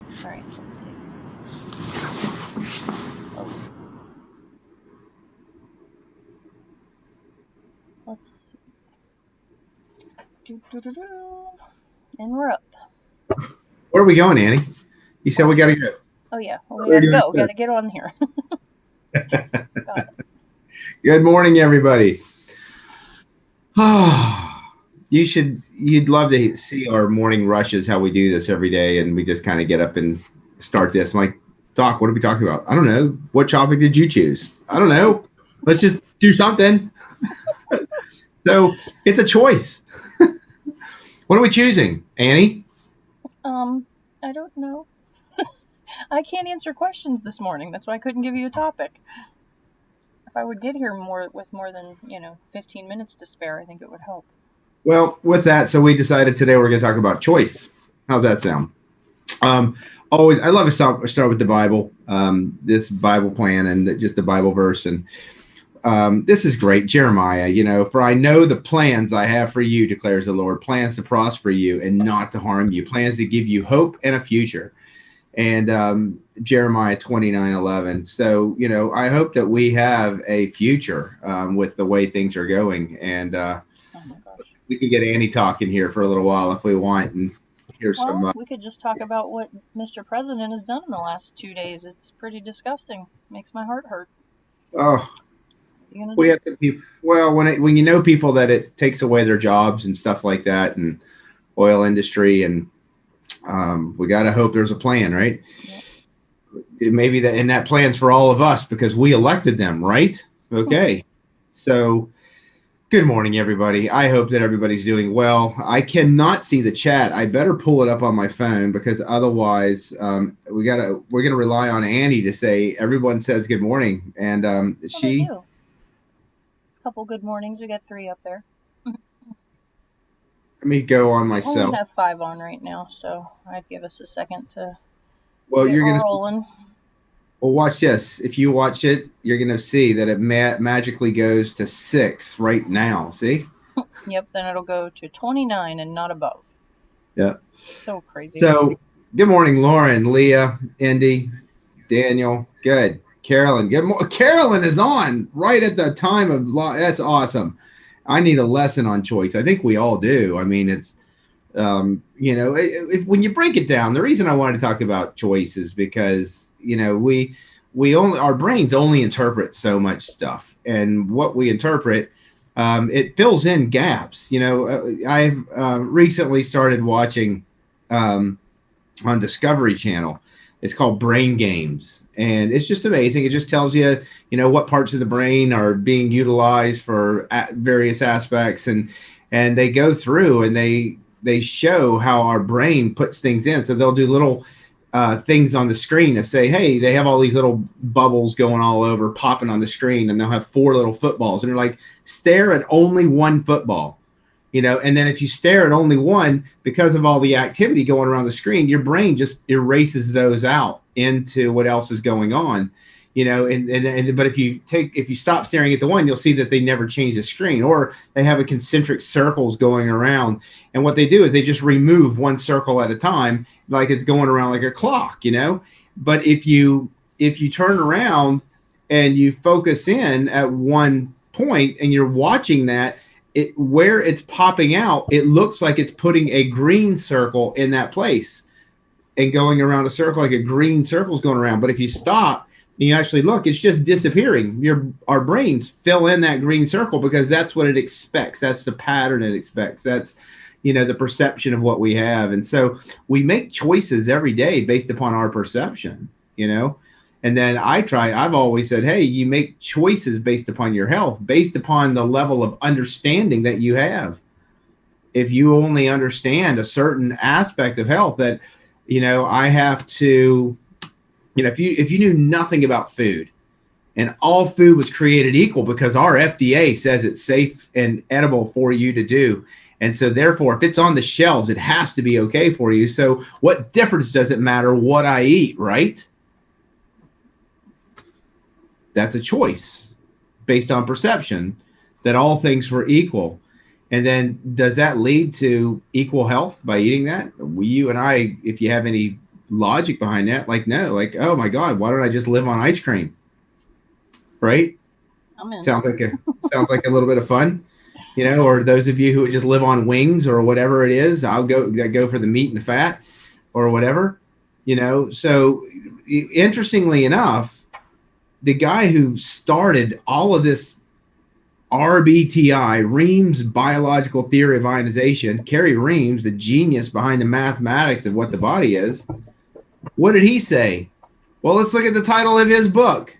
All right, let's see. Oh, let's see. Doo-doo-doo-doo. And we're up. Where are we going, Annie? You said Oh, we got to go. oh yeah. Well, we We're gotta doing go. good. Gotta get on here. Got it. Good morning, everybody. You'd love to see our morning rushes, how we do this every day. And we just kind of get up and start this. I'm like, Doc, what are we talking about? I don't know. What topic did you choose? I don't know. Let's just do something. So it's a choice. What are we choosing, Annie? Um, I don't know. I can't answer questions this morning. That's why I couldn't give you a topic. If I would get here with more than 15 minutes to spare, I think it would help. Well, with that, so we decided today we're going to talk about choice. How's that sound? Um, Always, I love to start with the Bible, this Bible plan, and just the Bible verse. And this is great, Jeremiah. For I know the plans I have for you, declares the Lord, plans to prosper you and not to harm you, plans to give you hope and a future. And Jeremiah 29:11. So, I hope that we have a future with the way things are going. And Oh my gosh. we can get Annie talking here for a little while if we want, and here's some. Well, we could just talk about what Mr. President has done in the last 2 days. It's pretty disgusting. Makes my heart hurt. Oh, What are you gonna we do? have to be well when you know people that it takes away their jobs and stuff like that, and oil industry, and we got to hope there's a plan, right? Yep. Maybe that, and that plan's for all of us because we elected them, right? Okay, so. Good morning, everybody. I hope that everybody's doing well. I cannot see the chat. I better pull it up on my phone because otherwise, we're gonna rely on Annie to say everyone says good morning, and Well, they she. do. Couple good mornings. We got 3 up there. Let me go on We only myself. have 5 on right now, so I'd give us a second to Well, get you're gonna. rolling. Well, watch this. If you watch it, you're gonna see that it magically goes to 6 right now. See? Yep, then it'll go to 29 and not above. Yeah. So crazy. So, good morning, Lauren, Leah, Indy, Daniel. Good. Carolyn. Good morning. Carolyn is on right at the time of that's awesome. I need a lesson on choice. I think we all do. I mean, it's when you break it down, the reason I wanted to talk about choice is because we only our brains only interpret so much stuff, and what we interpret it fills in gaps. I've recently started watching on Discovery Channel. It's called Brain Games, and it's just amazing. It just tells you, what parts of the brain are being utilized for various aspects, and they go through and they show how our brain puts things in. So they'll do little things on the screen to say, hey, they have all these little bubbles going all over, popping on the screen, and they'll have 4 little footballs, and they're like, stare at only one football. And then if you stare at only one, because of all the activity going around the screen, your brain just erases those out into what else is going on. But if you stop staring at the one, you'll see that they never change the screen, or they have a concentric circles going around. And what they do is they just remove one circle at a time, like it's going around like a clock. But if you turn around and you focus in at one point and you're watching that, where it's popping out, it looks like it's putting a green circle in that place and going around a circle, like a green circle is going around. But if you stop and you actually look, it's just disappearing. Our brains fill in that green circle because that's what it expects. That's the pattern it expects. That's the perception of what we have. And so we make choices every day based upon our perception. And then I've always said, hey, you make choices based upon your health, based upon the level of understanding that you have. If you only understand a certain aspect of health, that, I have to, if you knew nothing about food and all food was created equal because our FDA says it's safe and edible for you to do. And so therefore, if it's on the shelves, it has to be okay for you. So what difference does it matter what I eat, right? That's a choice based on perception that all things were equal. And then does that lead to equal health by eating that? You and I, if you have any logic behind that. Like, no, like, oh my God, why don't I just live on ice cream? Right? I'm in. Sounds like a little bit of fun, or those of you who just live on wings or whatever it is, I'll go for the meat and the fat or whatever, So interestingly enough, the guy who started all of this RBTI, Ream's biological theory of ionization, Kerry Reams, the genius behind the mathematics of what the body is, what did he say? Well, let's look at the title of his book.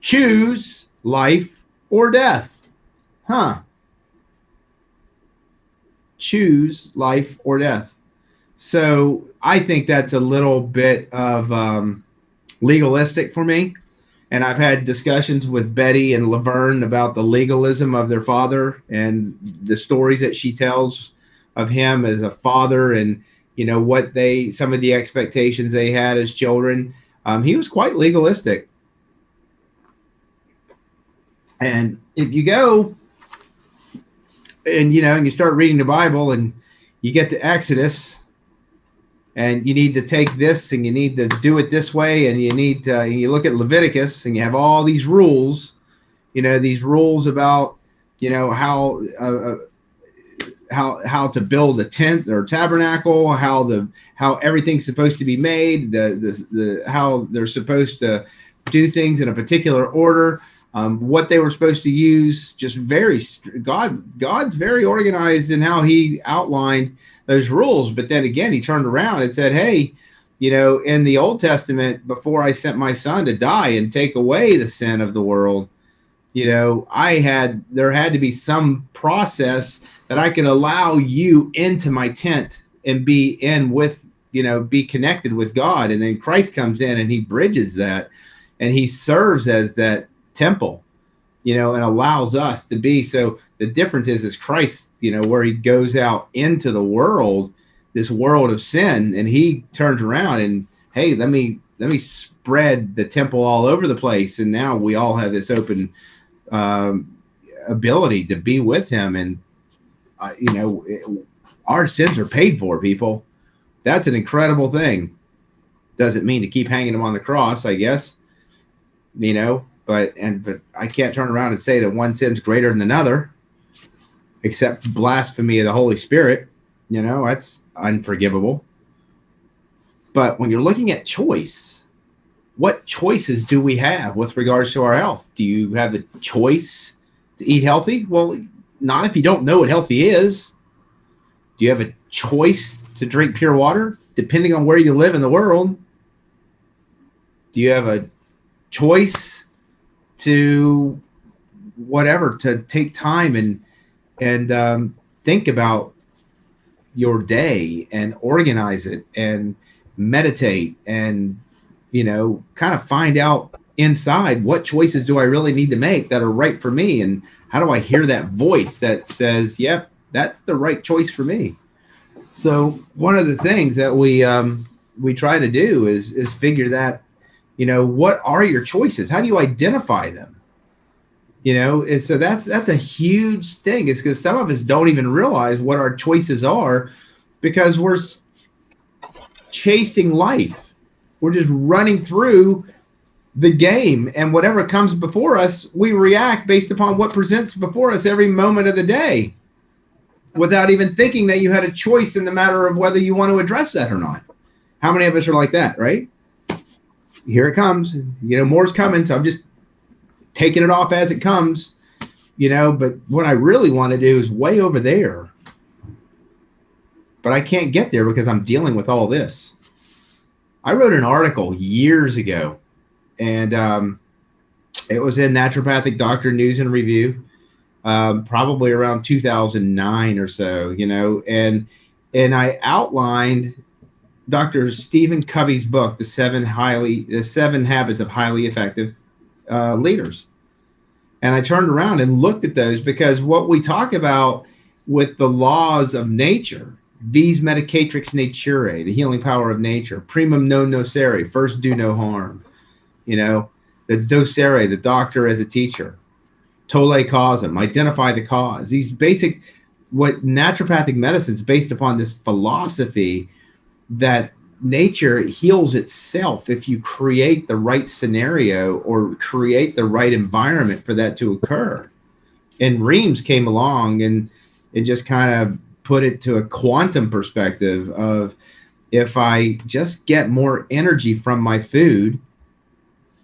Choose life or death. Huh. Choose life or death. So I think that's a little bit of legalistic for me. And I've had discussions with Betty and Laverne about the legalism of their father and the stories that she tells of him as a father, and some of the expectations they had as children. He was quite legalistic. And if you go and you start reading the Bible and you get to Exodus, and you need to take this and you need to do it this way, and you look at Leviticus and you have all these rules, these rules about how to build a tent or tabernacle, how everything's supposed to be made, the how they're supposed to do things in a particular order, what they were supposed to use. Just God's very organized in how he outlined those rules. But then again, he turned around and said, hey, in the Old Testament, before I sent my son to die and take away the sin of the world, there had to be some process that I could allow you into my tent and be in with, be connected with God. And then Christ comes in and he bridges that, and he serves as that temple, and allows us to be. So the difference is Christ, where he goes out into the world, this world of sin, and he turns around and, hey, let me spread the temple all over the place. And now we all have this open ability to be with him. And, our sins are paid for, people. That's an incredible thing. Doesn't mean to keep hanging him on the cross, I guess, but I can't turn around and say that one sin's greater than another, except blasphemy of the Holy Spirit. That's unforgivable. But when you're looking at choice, what choices do we have with regards to our health? Do you have the choice to eat healthy? Well, not if you don't know what healthy is. Do you have a choice to drink pure water, depending on where you live in the world? Do you have a choice to take time and think about your day and organize it and meditate and, kind of find out inside, what choices do I really need to make that are right for me? And how do I hear that voice that says, yep, that's the right choice for me? So one of the things that we try to do is figure that, what are your choices? How do you identify them? And so that's a huge thing. It's because some of us don't even realize what our choices are, because we're chasing life. We're just running through the game, and whatever comes before us, we react based upon what presents before us every moment of the day, without even thinking that you had a choice in the matter of whether you want to address that or not. How many of us are like that, right? Here it comes. More's coming, so I'm just taking it off as it comes, but what I really want to do is way over there. But I can't get there because I'm dealing with all this. I wrote an article years ago, and it was in Naturopathic Doctor News and Review, probably around 2009 or so, and I outlined Dr. Stephen Covey's book, The 7 Habits of Highly Effective Leaders. And I turned around and looked at those, because what we talk about with the laws of nature, vis medicatrix naturae, the healing power of nature, primum non nocere, first do no harm, the docere, the doctor as a teacher, tolle causam, identify the cause. These basic, what naturopathic medicine is based upon, this philosophy that nature heals itself if you create the right scenario or create the right environment for that to occur. And Reams came along and it just kind of put it to a quantum perspective of, if I just get more energy from my food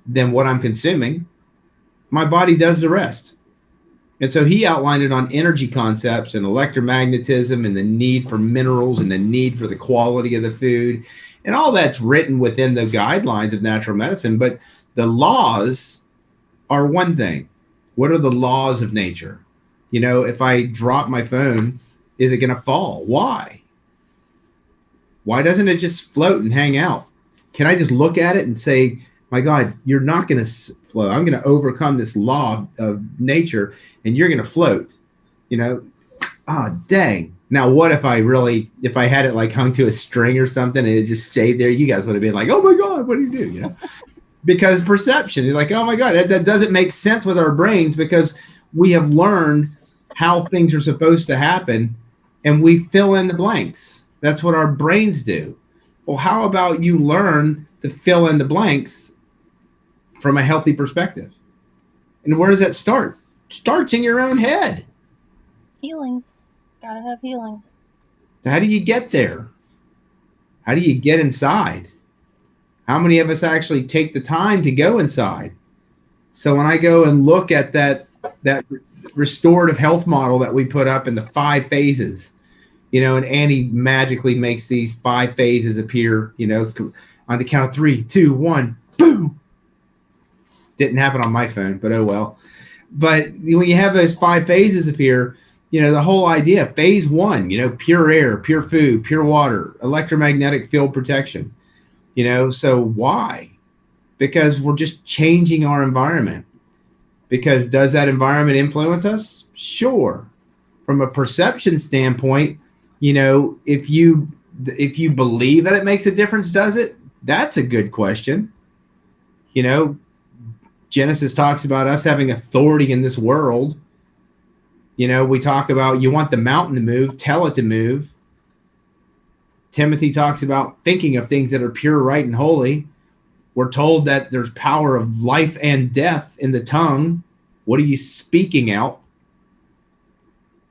than what I'm consuming, my body does the rest. And so he outlined it on energy concepts and electromagnetism and the need for minerals and the need for the quality of the food. And all that's written within the guidelines of natural medicine. But the laws are one thing. What are the laws of nature? You know, if I drop my phone, is it going to fall? Why? Why doesn't it just float and hang out? Can I just look at it and say, my God, you're not going to float. I'm going to overcome this law of nature and you're going to float. You know, dang. Now, what if I had it like hung to a string or something and it just stayed there? You guys would have been like, oh my God, what do you do? You know, because perception is like, oh my God, that doesn't make sense with our brains because we have learned how things are supposed to happen and we fill in the blanks. That's what our brains do. Well, how about you learn to fill in the blanks from a healthy perspective? And where does that start? Starts in your own head. Healing. Gotta have healing. So how do you get there? How do you get inside? How many of us actually take the time to go inside? So when I go and look at that restorative health model that we put up in the 5 phases, you know, and Annie magically makes these 5 phases appear, you know, on the count of 3, 2, 1, boom. Didn't happen on my phone, but oh well. But when you have those 5 phases appear, you know, the whole idea, phase 1, you know, pure air, pure food, pure water, electromagnetic field protection, you know, so why? Because we're just changing our environment. Because does that environment influence us? Sure. From a perception standpoint, you know, if you believe that it makes a difference, does it? That's a good question. You know, Genesis talks about us having authority in this world. You know, we talk about you want the mountain to move, tell it to move. Timothy talks about thinking of things that are pure, right, and holy. We're told that there's power of life and death in the tongue. What are you speaking out?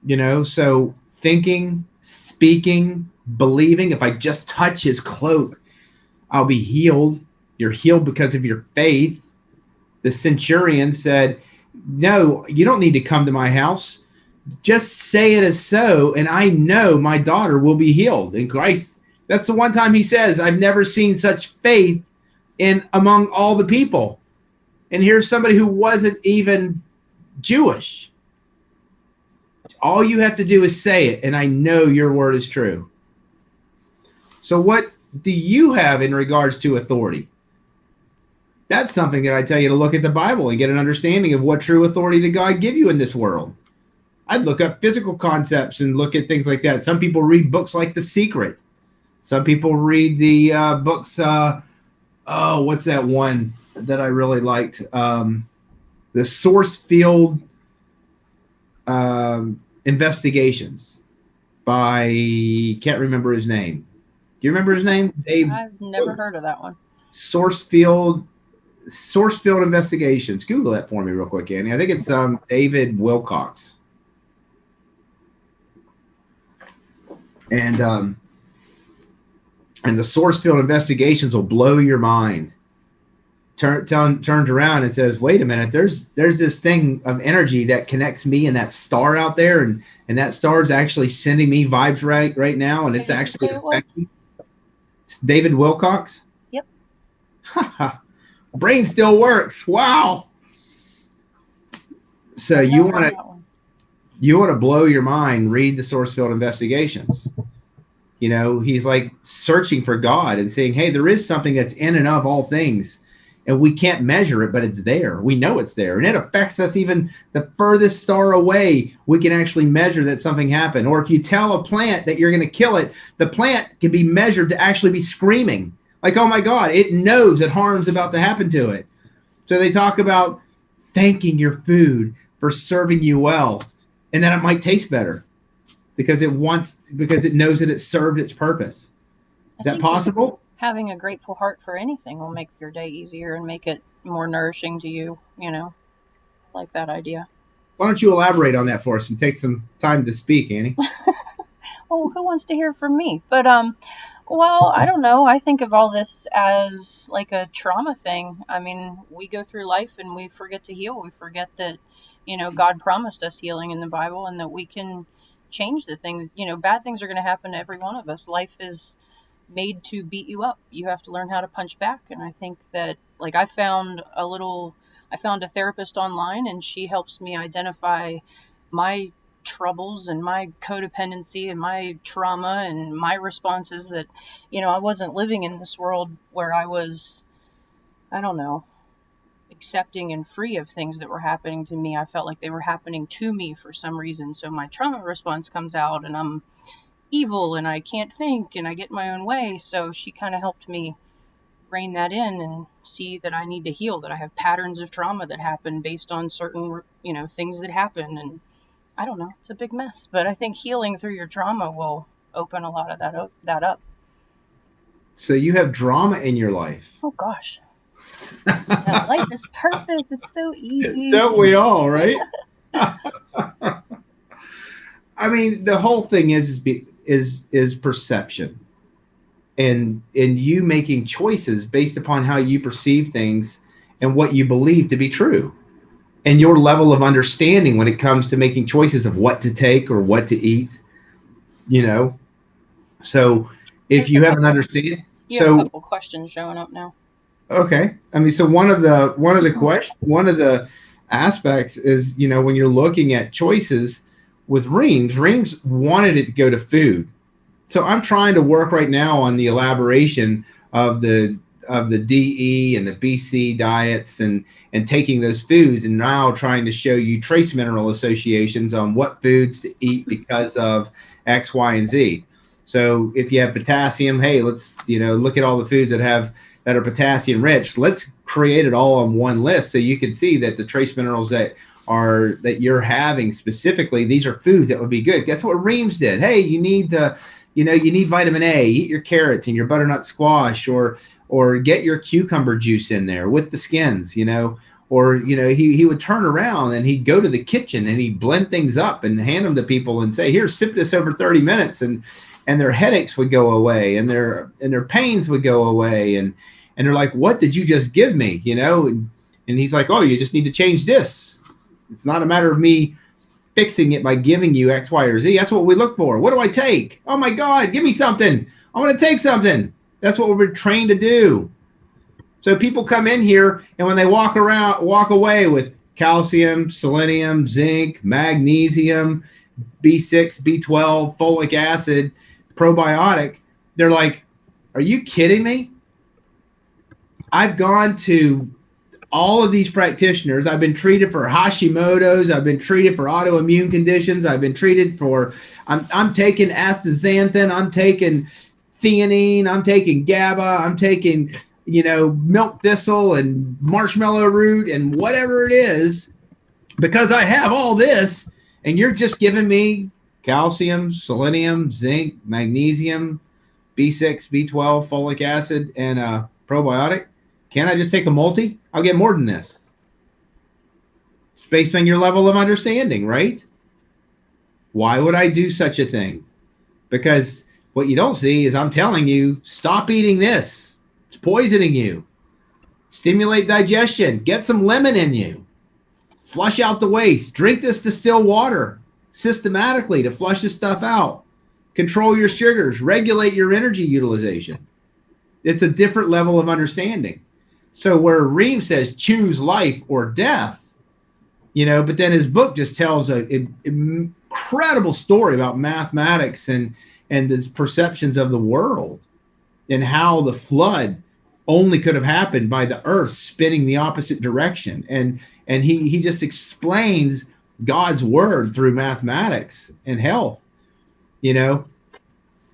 You know, so thinking, speaking, believing. If I just touch his cloak, I'll be healed. You're healed because of your faith. The centurion said, no, you don't need to come to my house. Just say it as so, and I know my daughter will be healed. In Christ, that's the one time he says, I've never seen such faith in among all the people. And here's somebody who wasn't even Jewish. All you have to do is say it, and I know your word is true. So what do you have in regards to authority? That's something that I tell you to look at the Bible and get an understanding of what true authority did God give you in this world. I'd look up physical concepts and look at things like that. Some people read books like The Secret. Some people read the books. What's that one that I really liked? The Source Field Investigations by, can't remember his name. Do you remember his name? Dave? I've never heard of that one. Source Field Investigations. Google that for me real quick, Annie. I think it's David Wilcox. And the source field investigations will blow your mind. Turns around and says, wait a minute, there's this thing of energy that connects me and that star out there, and that star is actually sending me vibes right now, and it's actually affecting. It's David Wilcox? Yep. Brain still works. Wow. So you want to blow your mind, read the source field investigations. You know, he's like searching for God and saying, hey, there is something that's in and of all things, and we can't measure it, but it's there. We know it's there, and it affects us even the furthest star away. We can actually measure that something happened. Or if you tell a plant that you're going to kill it, the plant can be measured to actually be screaming like, oh my God, it knows that harm's about to happen to it. So they talk about thanking your food for serving you well, and then it might taste better because it knows that it served its purpose. Is that possible? having a grateful heart for anything will make your day easier and make it more nourishing to you, you know. I like that idea. Why don't you elaborate on that for us and take some time to speak, Annie? Oh, who wants to hear from me? But well, I don't know. I think of all this as like a trauma thing. I mean, we go through life and we forget to heal. We forget that, you know, God promised us healing in the Bible and that we can change the things. You know, bad things are going to happen to every one of us. Life is made to beat you up. You have to learn how to punch back. And I think that, like, I found a therapist online and she helps me identify my troubles and my codependency and my trauma and my responses that, you know, I wasn't living in this world where I was, I don't know, accepting and free of things that were happening to me. I felt like they were happening to me for some reason. So my trauma response comes out and I'm evil and I can't think and I get my own way. So she kind of helped me rein that in and see that I need to heal, that I have patterns of trauma that happen based on certain, you know, things that happen. And I don't know, it's a big mess, but I think healing through your trauma will open a lot of that up. So you have drama in your life. Oh gosh. No, life is perfect. It's so easy. Don't we all, right? I mean, the whole thing is perception, and you making choices based upon how you perceive things and what you believe to be true, and your level of understanding when it comes to making choices of what to take or what to eat. You know, so if There's a you have an couple. understanding, You have a so couple questions showing up now. okay. I mean, so one of the aspects is, you know, when you're looking at choices with Reams wanted it to go to food. So I'm trying to work right now on the elaboration of the DE and the BC diets and taking those foods and now trying to show you trace mineral associations on what foods to eat because of X, Y, and Z. So if you have potassium, hey, let's, you know, look at all the foods that are potassium rich. Let's create it all on one list so you can see that the trace minerals that you're having specifically, these are foods that would be good. That's what Reams did. Hey, you need to, you know, you need vitamin A, eat your carrots and your butternut squash, or get your cucumber juice in there with the skins, you know. Or, you know, he would turn around and he'd go to the kitchen and he'd blend things up and hand them to people and say, here, sip this over 30 minutes. And their headaches would go away and their pains would go away. And they're like, what did you just give me? You know? And he's like, oh, you just need to change this. It's not a matter of me fixing it by giving you X, Y, or Z. That's what we look for. What do I take? Oh my God, give me something. I want to take something. That's what we're trained to do. So people come in here and when they walk away with calcium, selenium, zinc, magnesium, B6, B12, folic acid, probiotic, they're like, are you kidding me? I've gone to all of these practitioners. I've been treated for Hashimoto's. I've been treated for autoimmune conditions. I've been treated for, I'm taking astaxanthin. I'm taking theanine. I'm taking GABA. I'm taking, you know, milk thistle and marshmallow root and whatever it is, because I have all this and you're just giving me calcium, selenium, zinc, magnesium, B6, B12, folic acid, and probiotic. Can't I just take a multi? I'll get more than this. It's based on your level of understanding, right? Why would I do such a thing? Because what you don't see is I'm telling you, stop eating this. It's poisoning you. Stimulate digestion. Get some lemon in you. Flush out the waste. Drink this distilled water systematically to flush this stuff out. Control your sugars. Regulate your energy utilization. It's a different level of understanding. So where Ream says choose life or death, you know, but then his book just tells an incredible story about mathematics and the perceptions of the world and how the flood only could have happened by the earth spinning the opposite direction. And he just explains God's word through mathematics and health. You know,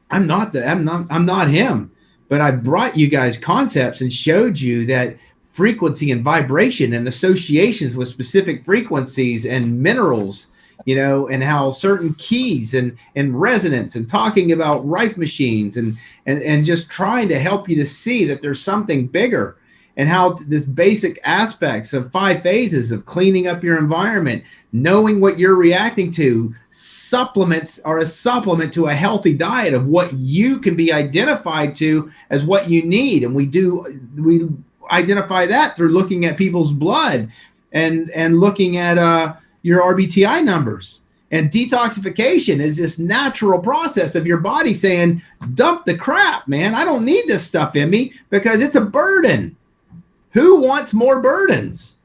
I'm not him. But I brought you guys concepts and showed you that frequency and vibration and associations with specific frequencies and minerals, and how certain keys and resonance and talking about rife machines and just trying to help you to see that there's something bigger, and how this basic aspects of 5 phases of cleaning up your environment, knowing what you're reacting to, supplements are a supplement to a healthy diet of what you can be identified to as what you need. And we identify that through looking at people's blood and looking at your RBTI numbers. And detoxification is this natural process of your body saying, dump the crap, man. I don't need this stuff in me because it's a burden. Who wants more burdens?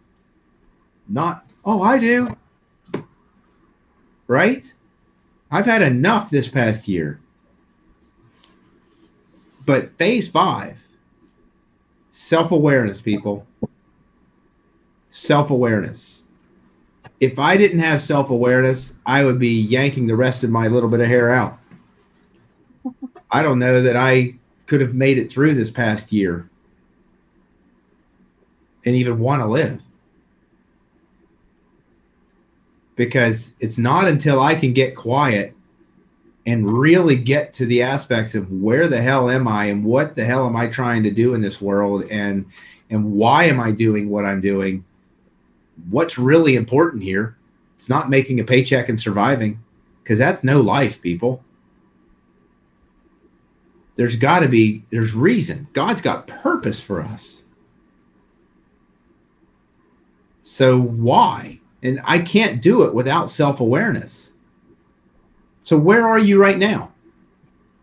Not, oh, I do. Right? I've had enough this past year. But phase 5, self-awareness, people. Self-awareness. If I didn't have self-awareness, I would be yanking the rest of my little bit of hair out. I don't know that I could have made it through this past year and even want to live. Because it's not until I can get quiet and really get to the aspects of where the hell am I and what the hell am I trying to do in this world, and why am I doing what I'm doing? What's really important here? It's not making a paycheck and surviving, because that's no life, people. There's reason. God's got purpose for us. So why? And I can't do it without self-awareness. So where are you right now?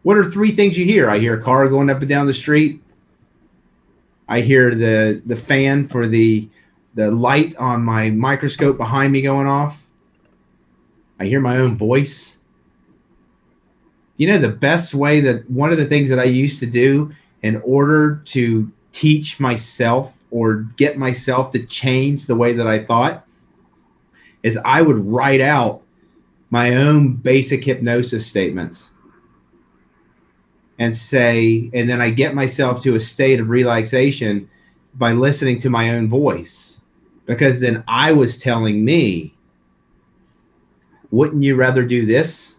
What are 3 things you hear? I hear a car going up and down the street. I hear the fan for the light on my microscope behind me going off. I hear my own voice. The best way, that one of the things that I used to do in order to teach myself or get myself to change the way that I thought is I would write out my own basic hypnosis statements and then I get myself to a state of relaxation by listening to my own voice, because then I was telling me, wouldn't you rather do this?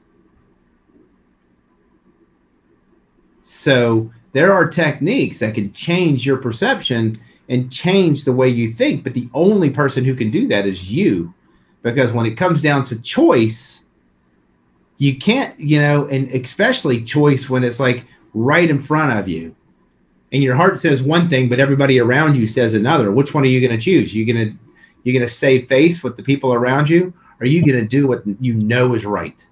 So there are techniques that can change your perception and change the way you think. But the only person who can do that is you. Because when it comes down to choice, you can't, and especially choice when it's like right in front of you. And your heart says one thing, but everybody around you says another. Which one are you going to choose? You're going to save face with the people around you? Or are you going to do what you know is right?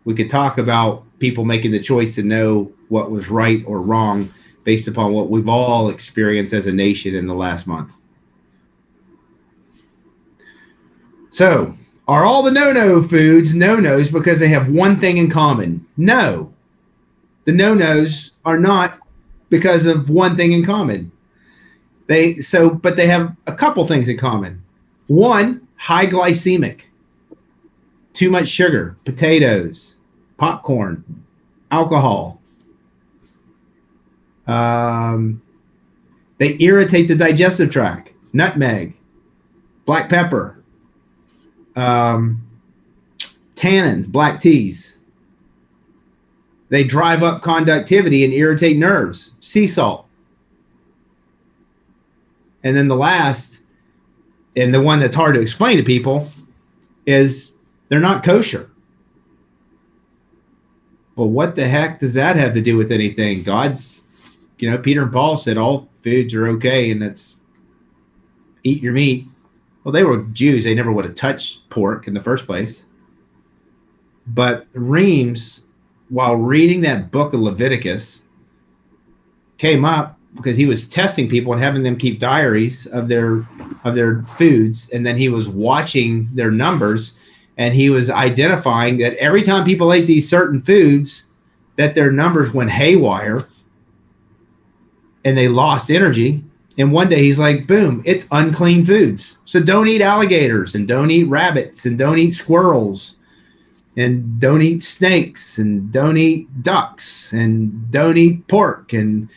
We could talk about people making the choice to know what was right or wrong based upon what we've all experienced as a nation in the last month. So, are all the no-no foods no-nos because they have one thing in common? No. The no-nos are not because of one thing in common. But they have a couple things in common. One, high glycemic. Too much sugar, potatoes, popcorn, alcohol. They irritate the digestive tract. Nutmeg, black pepper, tannins, black teas. They drive up conductivity and irritate nerves. Sea salt. And then the last, and the one that's hard to explain to people, is they're not kosher. Well, what the heck does that have to do with anything? God's, Peter and Paul said all foods are okay, and that's eat your meat. Well, they were Jews. They never would have touched pork in the first place. But Reams, while reading that book of Leviticus, came up because he was testing people and having them keep diaries of their foods. And then he was watching their numbers, and he was identifying that every time people ate these certain foods, that their numbers went haywire and they lost energy. And one day he's like, boom, it's unclean foods. So don't eat alligators, and don't eat rabbits, and don't eat squirrels, and don't eat snakes, and don't eat ducks, and don't eat pork, and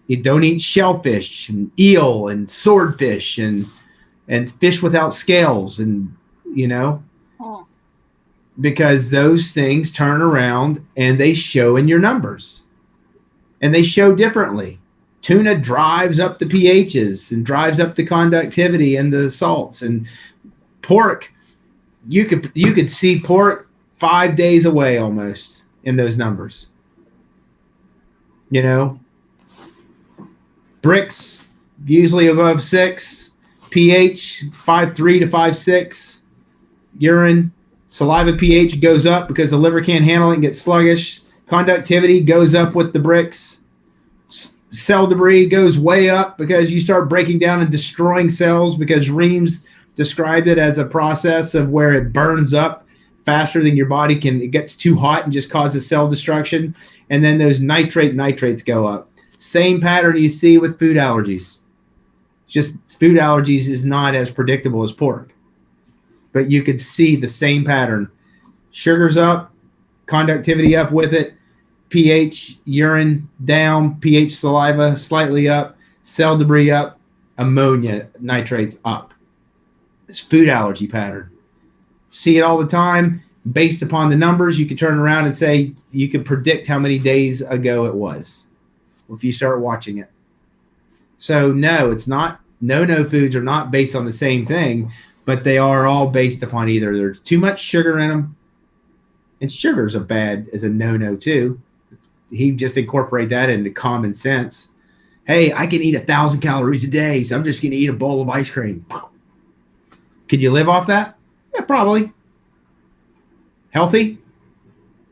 you don't eat shellfish and eel and swordfish and and fish without scales, and you know, Hmm. because those things turn around and they show in your numbers, and they show differently. Tuna drives up the pHs and drives up the conductivity and the salts. And pork, you could see pork 5 days away almost in those numbers. You know, bricks usually above 6, pH 5.3 to 5.6, urine, saliva pH goes up because the liver can't handle it and gets sluggish. Conductivity goes up with the bricks. Cell debris goes way up because you start breaking down and destroying cells, because Reams described it as a process of where it burns up faster than your body can. It gets too hot and just causes cell destruction. And then those nitrates go up. Same pattern you see with food allergies. Just food allergies is not as predictable as pork, but you could see the same pattern. Sugars up, conductivity up with it, pH urine down, pH saliva slightly up, cell debris up, ammonia nitrates up. It's food allergy pattern. See it all the time. Based upon the numbers, you can turn around and say you can predict how many days ago it was if you start watching it. So no, it's not. No foods are not based on the same thing, but they are all based upon either there's too much sugar in them, and sugar's a bad as a no too. He just incorporate that into common sense. Hey, I can eat 1,000 calories a day, so I'm just going to eat a bowl of ice cream. Could you live off that? Yeah, probably. Healthy?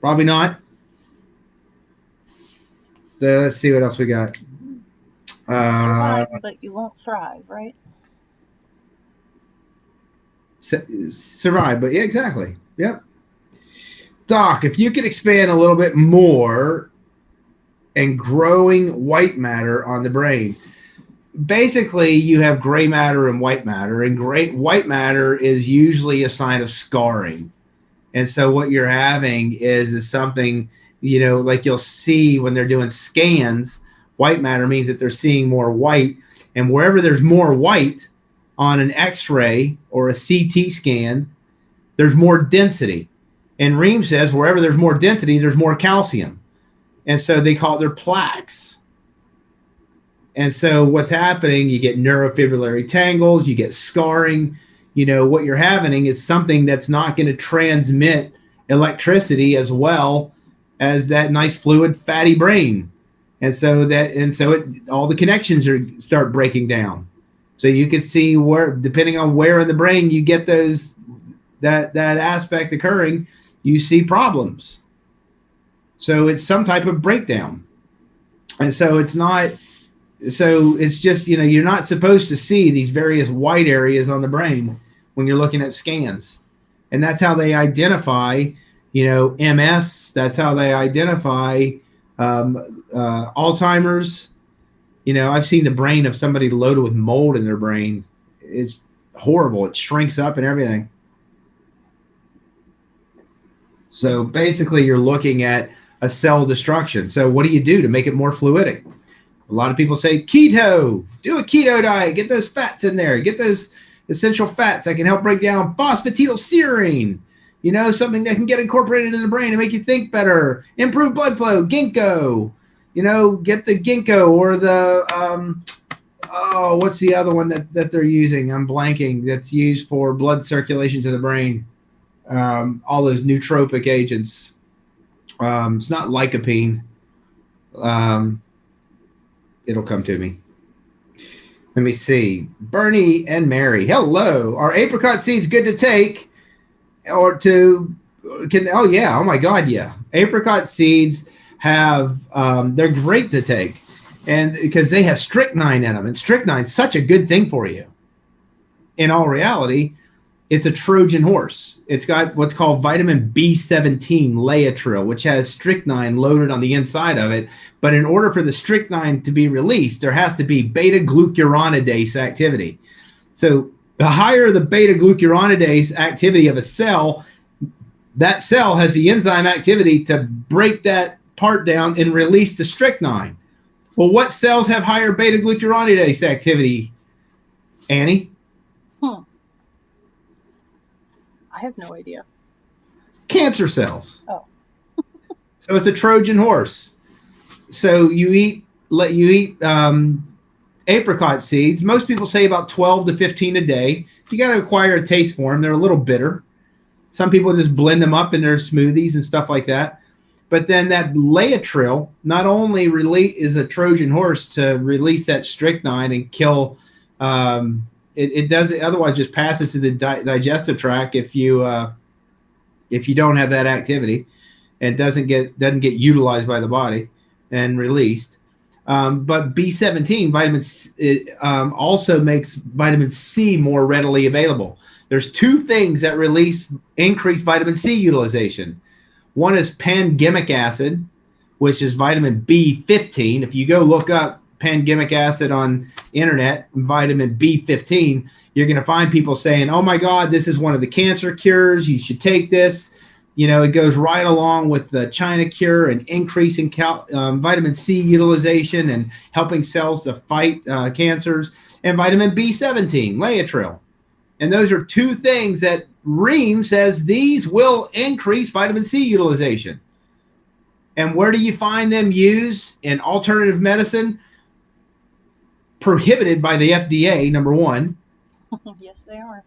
Probably not. Let's see what else we got. Survive, but you won't thrive, right? Survive, but yeah, exactly. Yep. Doc, if you could expand a little bit more and growing white matter on the brain. Basically, you have gray matter and white matter, and white matter is usually a sign of scarring. And so what you're having is something, like you'll see when they're doing scans. White matter means that they're seeing more white, and wherever there's more white on an X-ray or a CT scan, there's more density. And Ream says wherever there's more density, there's more calcium. And so they call it their plaques. And so what's happening, you get neurofibrillary tangles, you get scarring. What you're having is something that's not going to transmit electricity as well as that nice fluid fatty brain. And so all the connections start breaking down. So you can see where, depending on where in the brain you get that aspect occurring, you see problems. So it's some type of breakdown. And so it's just, you're not supposed to see these various white areas on the brain when you're looking at scans. And that's how they identify, MS. That's how they identify Alzheimer's. I've seen the brain of somebody loaded with mold in their brain. It's horrible. It shrinks up and everything. So basically you're looking at a cell destruction. So what do you do to make it more fluidic? A lot of people say keto, do a keto diet, get those fats in there, get those essential fats that can help break down phosphatidylserine, something that can get incorporated in the brain and make you think better, improve blood flow, ginkgo, get the ginkgo or the, what's the other one that they're using? I'm blanking. That's used for blood circulation to the brain. All those nootropic agents. It's not lycopene. It'll come to me. Let me see. Bernie and Mary. Hello. Are apricot seeds good to take oh yeah. Oh my God. Yeah. Apricot seeds they're great to take, and because they have strychnine in them, and strychnine's such a good thing for you. In all reality, it's a Trojan horse. It's got what's called vitamin B17 Laetrile, which has strychnine loaded on the inside of it. But in order for the strychnine to be released, there has to be beta-glucuronidase activity. So the higher the beta-glucuronidase activity of a cell, that cell has the enzyme activity to break that part down and release the strychnine. Well, what cells have higher beta-glucuronidase activity, Annie? I have no idea. Cancer cells. Oh. So it's a Trojan horse. So you eat apricot seeds. Most people say about 12 to 15 a day. You got to acquire a taste for them. They're a little bitter. Some people just blend them up in their smoothies and stuff like that. But then that laetrile not only is a Trojan horse to release that strychnine and kill, it does it otherwise just passes to the digestive tract if you don't have that activity, and doesn't get utilized by the body and released. But B17 also makes vitamin C more readily available. There's two things that increase vitamin C utilization. One is pangamic acid, which is vitamin B15. If you go look up pangamic acid on internet, vitamin B15, you're going to find people saying, oh my God, this is one of the cancer cures. You should take this. It goes right along with the China cure and increasing vitamin C utilization and helping cells to fight cancers, and vitamin B17, laetrile. And those are two things that Ream says these will increase vitamin C utilization. And where do you find them used in alternative medicine? Prohibited by the FDA, number one. Yes, they are.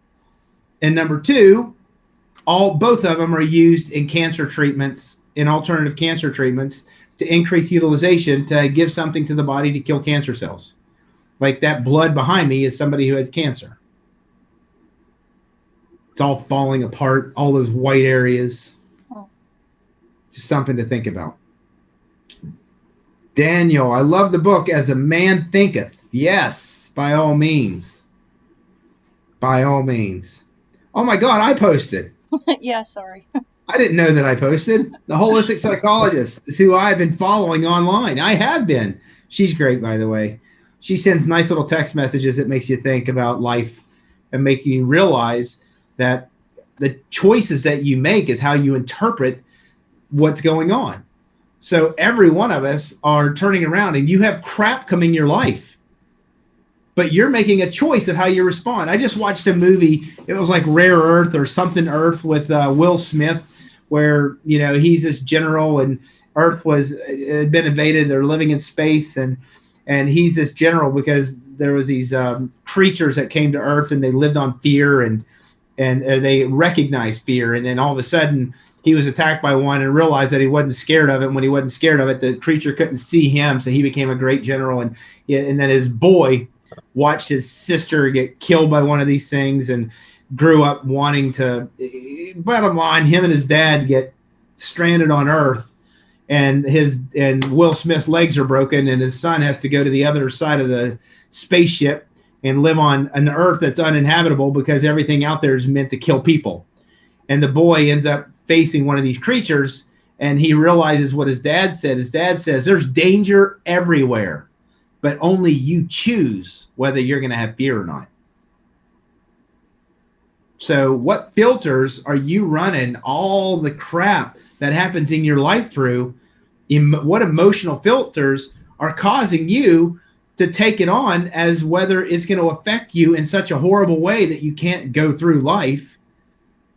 And number two, both of them are used in cancer treatments, in alternative cancer treatments, to increase utilization, to give something to the body to kill cancer cells. Like that blood behind me is somebody who has cancer. It's all falling apart, all those white areas. Oh. Just something to think about. Daniel, I love the book As a Man Thinketh. Yes, by all means. By all means. Oh my God, I posted. Yeah, sorry. I didn't know that I posted. The Holistic Psychologist is who I've been following online. I have been. She's great, by the way. She sends nice little text messages that makes you think about life and make you realize that the choices that you make is how you interpret what's going on. So every one of us are turning around and you have crap coming in your life, but you're making a choice of how you respond. I just watched a movie. It was like Rare Earth or something Earth with Will Smith, where, he's this general and Earth had been invaded. They're living in space and he's this general because there was these creatures that came to Earth and they lived on fear and they recognized fear. And then all of a sudden he was attacked by one and realized that he wasn't scared of it. And when he wasn't scared of it, the creature couldn't see him. So he became a great general. And then his boy watched his sister get killed by one of these things and grew up wanting to, bottom line, him and his dad get stranded on Earth, and Will Smith's legs are broken and his son has to go to the other side of the spaceship and live on an Earth that's uninhabitable because everything out there is meant to kill people. And the boy ends up facing one of these creatures and he realizes what his dad said. His dad says, there's danger everywhere, but only you choose whether you're going to have fear or not. So what filters are you running all the crap that happens in your life through? What emotional filters are causing you to take it on as whether it's going to affect you in such a horrible way that you can't go through life?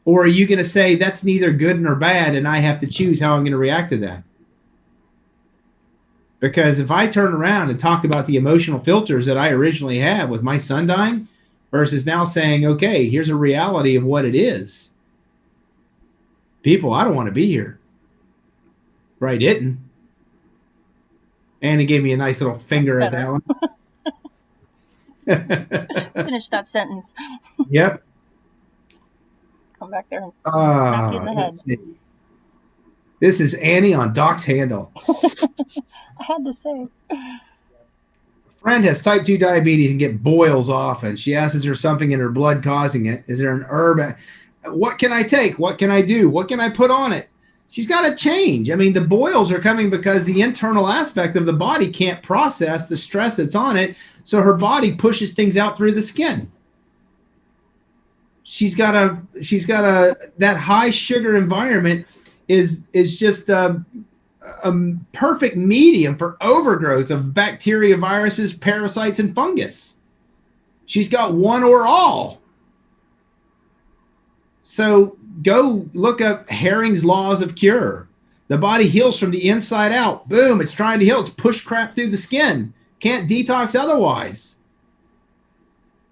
Or are you going to say that's neither good nor bad and I have to choose how I'm going to react to that? Because if I turn around and talk about the emotional filters that I originally had with my son dying versus now saying, okay, here's a reality of what it is. People, I don't want to be here. But I didn't. And he gave me a nice little finger at that one. Finish that sentence. Yep. Come back there and smack you in the head. This is Annie on Doc's handle. I had to say. A friend has type 2 diabetes and get boils often. She asks, is there something in her blood causing it? Is there an herb? What can I take? What can I do? What can I put on it? She's got to change. I mean, the boils are coming because the internal aspect of the body can't process the stress that's on it. So her body pushes things out through the skin. That high sugar environment is just a perfect medium for overgrowth of bacteria, viruses, parasites, and fungus. She's got one or all. So Go look up Herring's laws of cure. The body heals from the inside out. Boom, it's trying to heal. It's push crap through the skin. Can't detox otherwise.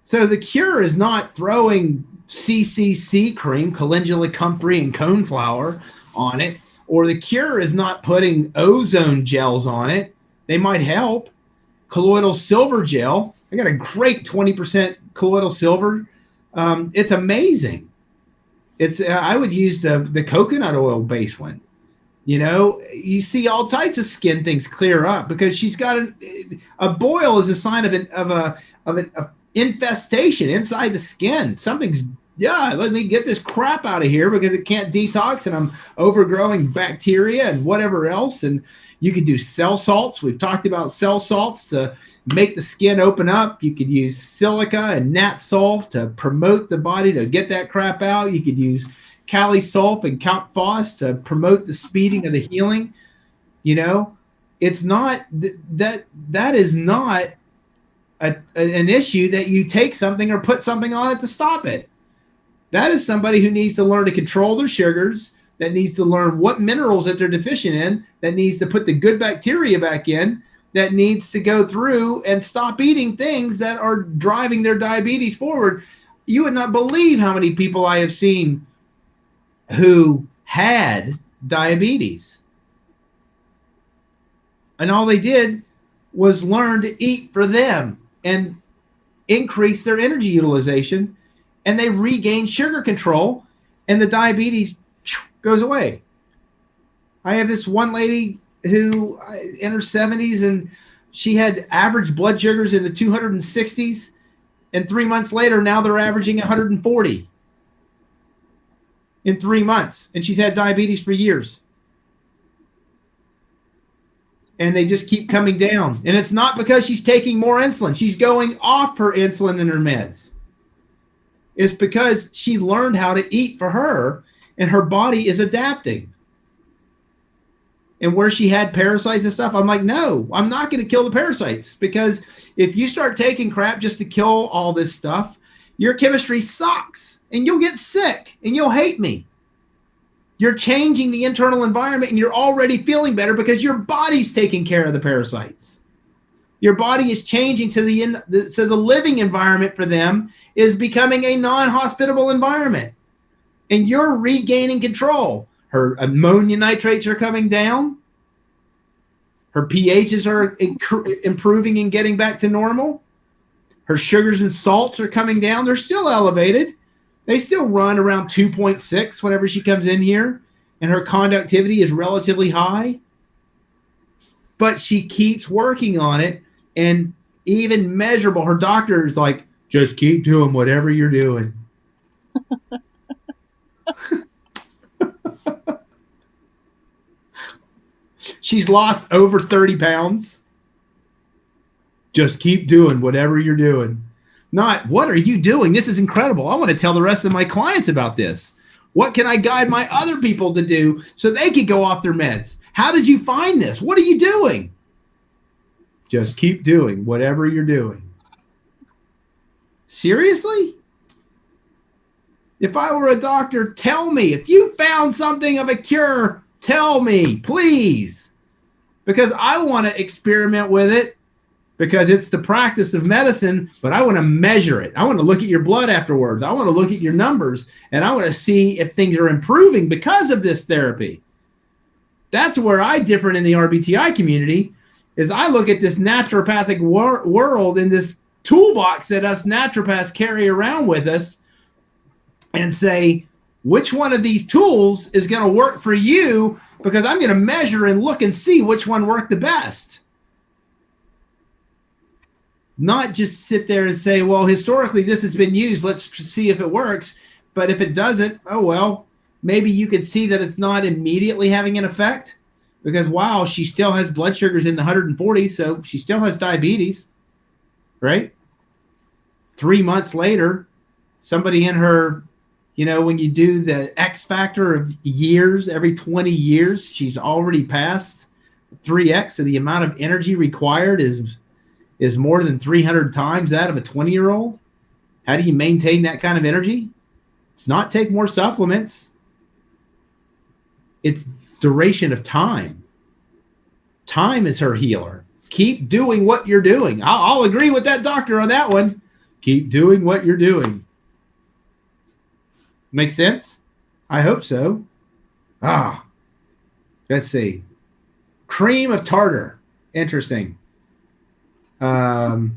So the cure is not throwing CCC cream, calendula comfrey, and coneflower on it, or the cure is not putting ozone gels on it. They might help. Colloidal silver gel. I got a great 20% colloidal silver. It's amazing. It's I would use the coconut oil based one. You know, you see all types of skin things clear up because she's got a boil is a sign of an infestation inside the skin. Something's let me get this crap out of here because it can't detox and I'm overgrowing bacteria and whatever else. And you could do cell salts. We've talked about cell salts to make the skin open up. You could use silica and nat sulf to promote the body to get that crap out. You could use Cali sulf and Count Phos to promote the speeding of the healing. You know, it's not that is not an issue that you take something or put something on it to stop it. That is somebody who needs to learn to control their sugars, that needs to learn what minerals that they're deficient in, that needs to put the good bacteria back in, that needs to go through and stop eating things that are driving their diabetes forward. You would not believe how many people I have seen who had diabetes. And all they did was learn to eat for them and increase their energy utilization, and they regain sugar control, and the diabetes goes away. I have this one lady who in her 70s, and she had average blood sugars in the 260s, and 3 months later, now they're averaging 140 in 3 months, and she's had diabetes for years. And they just keep coming down. And it's not because she's taking more insulin. She's going off her insulin and her meds. It's because she learned how to eat for her, and her body is adapting. And where she had parasites and stuff, I'm like, no, I'm not going to kill the parasites, because if you start taking crap just to kill all this stuff, your chemistry sucks and you'll get sick and you'll hate me. You're changing the internal environment and you're already feeling better because your body's taking care of the parasites. Your body is changing so the living environment for them is becoming a non-hospitable environment. And you're regaining control. Her ammonia nitrates are coming down. Her pHs are improving and getting back to normal. Her sugars and salts are coming down. They're still elevated. They still run around 2.6 whenever she comes in here. And her conductivity is relatively high. But she keeps working on it. And even measurable, her doctor is like, just keep doing whatever you're doing. She's lost over 30 pounds. Just keep doing whatever you're doing. Not, what are you doing? This is incredible. I want to tell the rest of my clients about this. What can I guide my other people to do so they can go off their meds? How did you find this? What are you doing? Just keep doing whatever you're doing. Seriously? If I were a doctor, tell me. If you found something of a cure, tell me, please. Because I want to experiment with it, because it's the practice of medicine, but I want to measure it. I want to look at your blood afterwards. I want to look at your numbers, and I want to see if things are improving because of this therapy. That's where I differ in the RBTI community, is I look at this naturopathic world in this toolbox that us naturopaths carry around with us and say, which one of these tools is going to work for you? Because I'm going to measure and look and see which one worked the best. Not just sit there and say, well, historically this has been used. Let's see if it works. But if it doesn't, oh, well, maybe you could see that it's not immediately having an effect, because, wow, she still has blood sugars in the 140s, so she still has diabetes, right? 3 months later, somebody in her, you know, when you do the X factor of years, every 20 years, she's already passed 3X, so the amount of energy required is more than 300 times that of a 20-year-old. How do you maintain that kind of energy? It's not take more supplements. It's duration of time. Time is her healer. Keep doing what you're doing. I'll agree with that doctor on that one. Keep doing what you're doing. Make sense? I hope so. Let's see. Cream of tartar. Interesting. I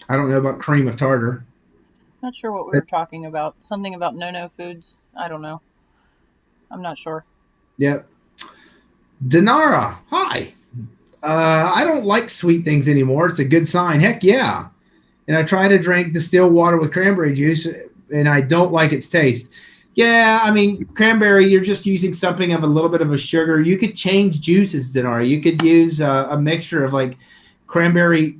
don't know about cream of tartar. Not sure what we were talking about. Something about no foods. I don't know. I'm not sure. Yep. Dinara, hi. I don't like sweet things anymore. It's a good sign. Heck yeah. And I try to drink distilled water with cranberry juice, and I don't like its taste. Yeah, I mean, cranberry, you're just using something of a little bit of a sugar. You could change juices, Dinara. You could use a mixture of like cranberry,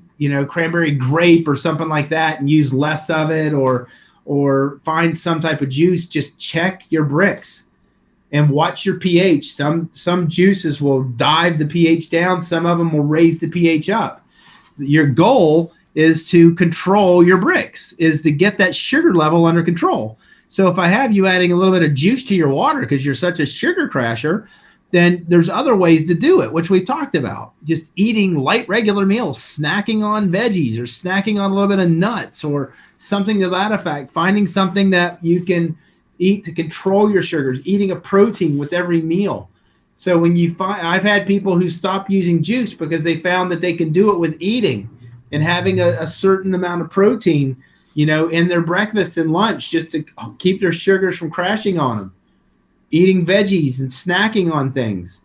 cranberry grape or something like that, and use less of it, or find some type of juice. Just check your Brix and watch your pH. Some juices will dive the pH down. Some of them will raise the pH up. Your goal is to control your Brix, is to get that sugar level under control. So if I have you adding a little bit of juice to your water because you're such a sugar crasher, then there's other ways to do it, which we've talked about. Just eating light, regular meals, snacking on veggies or snacking on a little bit of nuts or something to that effect, finding something that you can eat to control your sugars, eating a protein with every meal. So when you find, I've had people who stop using juice because they found that they can do it with eating and having a certain amount of protein, in their breakfast and lunch, just to keep their sugars from crashing on them. Eating veggies and snacking on things,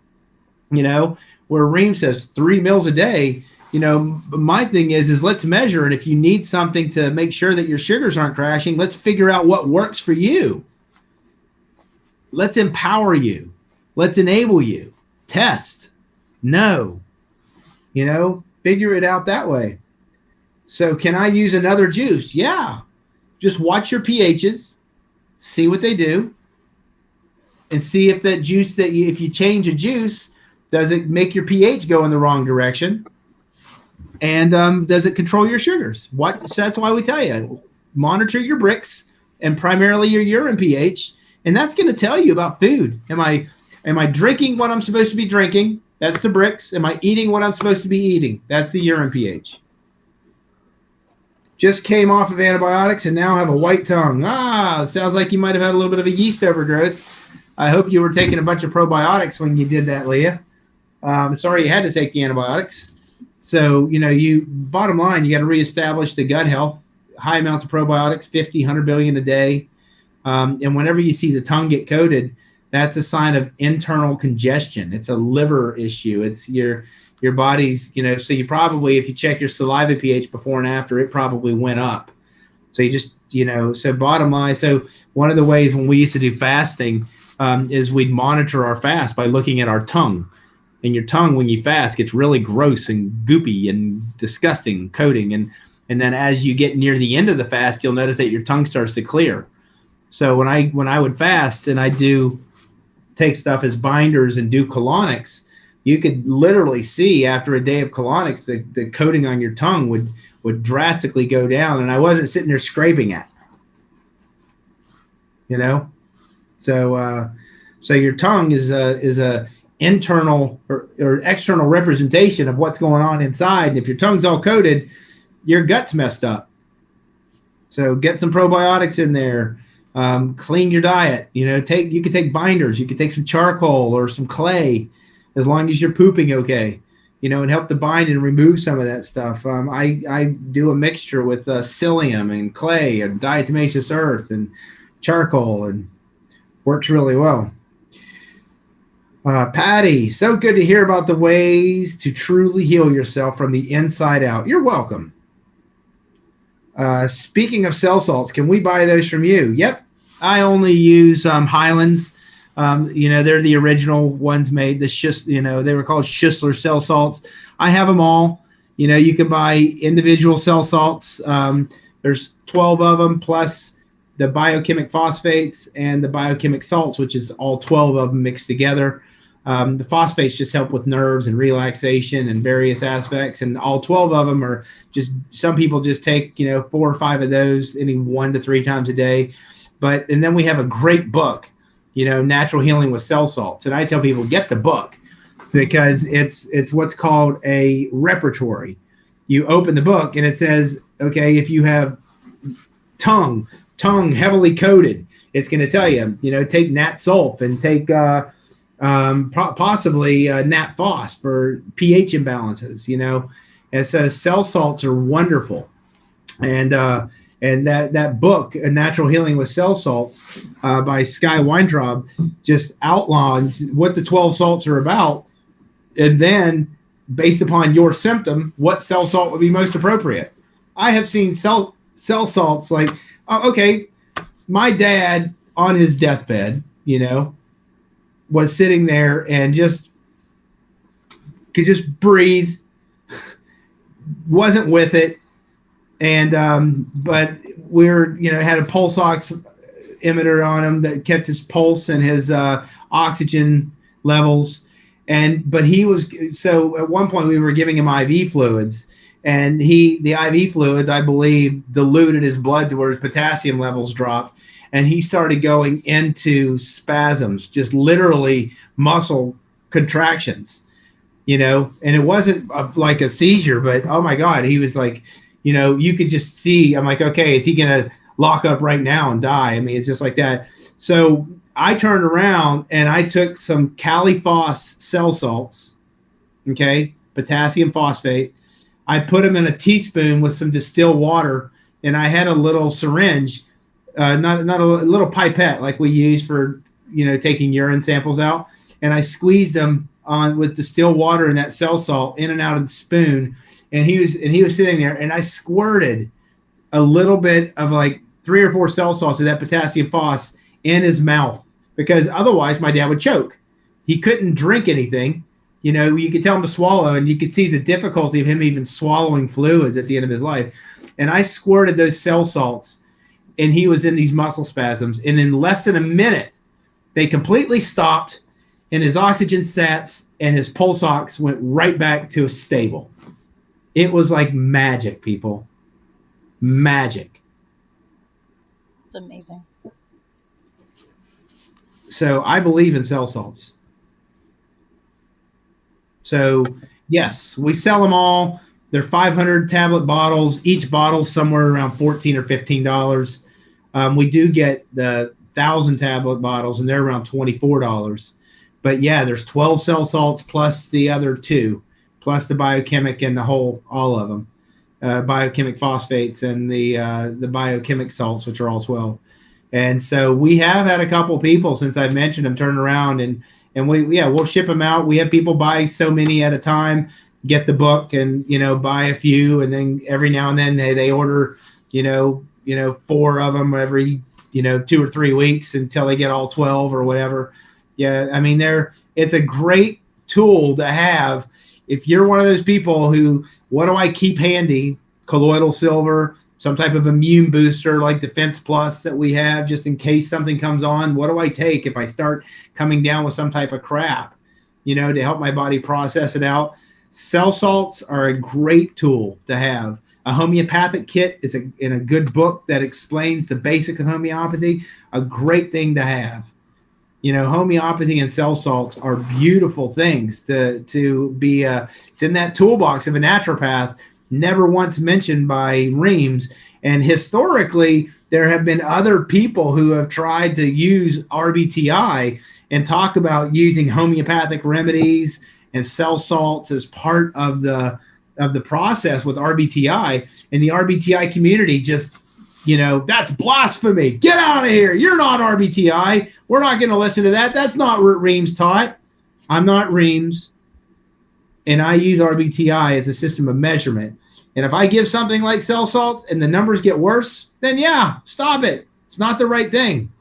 where Reem says 3 meals a day. My thing is let's measure it. If you need something to make sure that your sugars aren't crashing, let's figure out what works for you. Let's empower you. Let's enable you. Test. Know. Figure it out that way. So can I use another juice? Yeah. Just watch your pHs, see what they do, and see if that juice if you change a juice, does it make your pH go in the wrong direction? And does it control your sugars? So that's why we tell you, monitor your Brix and primarily your urine pH. And that's going to tell you about food. Am I drinking what I'm supposed to be drinking? That's the Brix. Am I eating what I'm supposed to be eating? That's the urine pH. Just came off of antibiotics and now have a white tongue. Sounds like you might have had a little bit of a yeast overgrowth. I hope you were taking a bunch of probiotics when you did that, Leah. Sorry you had to take the antibiotics. So, bottom line, you got to reestablish the gut health. High amounts of probiotics, 50, 100 billion a day. And whenever you see the tongue get coated, that's a sign of internal congestion. It's a liver issue. It's your body's, so you probably, if you check your saliva pH before and after, it probably went up. So you just, so bottom line, so one of the ways when we used to do fasting is we'd monitor our fast by looking at our tongue. And your tongue, when you fast, gets really gross and goopy and disgusting coating. And then as you get near the end of the fast, you'll notice that your tongue starts to clear. So when I would fast and I do take stuff as binders and do colonics, you could literally see after a day of colonics, the coating on your tongue would drastically go down. And I wasn't sitting there scraping it, So your tongue is a internal or external representation of what's going on inside. And if your tongue's all coated, your gut's messed up. So get some probiotics in there. Clean your diet. You can take binders. You can take some charcoal or some clay, as long as you're pooping okay, and help to bind and remove some of that stuff. I do a mixture with psyllium and clay and diatomaceous earth and charcoal, and works really well. Patty, so good to hear about the ways to truly heal yourself from the inside out. You're welcome. Speaking of cell salts, can we buy those from you? Yep. I only use Highlands. They're the original ones made. They were called Schussler cell salts. I have them all. You can buy individual cell salts. There's 12 of them, plus the biochemic phosphates and the biochemic salts, which is all 12 of them mixed together. The phosphates just help with nerves and relaxation and various aspects. And all 12 of them are just, some people just take, 4 or 5 of those any 1 to 3 times a day. And then we have a great book Natural Healing with Cell Salts. And I tell people, get the book, because it's what's called a repertory. You open the book and it says, okay, if you have tongue heavily coated, it's going to tell you, take Nat Sulf and take possibly Nat Phos for pH imbalances. And so cell salts are wonderful. And that book, A Natural Healing with Cell Salts, by Sky Weintraub, just outlines what the 12 salts are about, and then based upon your symptom, what cell salt would be most appropriate. I have seen cell salts like, okay, my dad on his deathbed, was sitting there and just could just breathe, wasn't with it. And but we're had a pulse ox emitter on him that kept his pulse and his oxygen levels. But he was, so at one point we were giving him IV fluids, and the IV fluids, I believe, diluted his blood to where his potassium levels dropped, and he started going into spasms, just literally muscle contractions, and it wasn't like a seizure, but oh my God, he was like, you could just see, I'm like, okay, is he going to lock up right now and die? I mean, it's just like that. So I turned around and I took some Cali-Phos cell salts, okay, potassium phosphate. I put them in a teaspoon with some distilled water, and I had a little syringe, not a little pipette like we use for, taking urine samples out. And I squeezed them on with distilled water and that cell salt in and out of the spoon. And he was sitting there, and I squirted a little bit of like 3 or 4 cell salts of that potassium phos in his mouth, because otherwise my dad would choke. He couldn't drink anything. You could tell him to swallow, and you could see the difficulty of him even swallowing fluids at the end of his life. And I squirted those cell salts, and he was in these muscle spasms. And in less than a minute, they completely stopped, and his oxygen sats and his pulse ox went right back to a stable. It was like magic, people. Magic. It's amazing. So I believe in cell salts. So yes, we sell them all. They're 500 tablet bottles. Each bottle's somewhere around $14 or $15. We do get the 1,000 tablet bottles, and they're around $24. But yeah, there's 12 cell salts plus the other 2, plus the biochemic and all of them, biochemic phosphates and the biochemic salts, which are all 12. And so we have had a couple people since I've mentioned them turn around, and we'll ship them out. We have people buy so many at a time, get the book and, buy a few. And then every now and then they order, 4 of them every, 2 or 3 weeks until they get all 12 or whatever. Yeah. I mean, it's a great tool to have. If you're one of those people who, what do I keep handy? Colloidal silver, some type of immune booster like Defense Plus that we have, just in case something comes on. What do I take if I start coming down with some type of crap, to help my body process it out? Cell salts are a great tool to have. A homeopathic kit is in a good book that explains the basics of homeopathy, a great thing to have. Homeopathy and cell salts are beautiful things to be. It's in that toolbox of a naturopath, never once mentioned by Reams. And historically, there have been other people who have tried to use RBTI and talk about using homeopathic remedies and cell salts as part of the process with RBTI. And the RBTI community just, that's blasphemy. Get out of here. You're not RBTI. We're not going to listen to that. That's not what Reams taught. I'm not Reams. And I use RBTI as a system of measurement. And if I give something like cell salts and the numbers get worse, then yeah, stop it. It's not the right thing.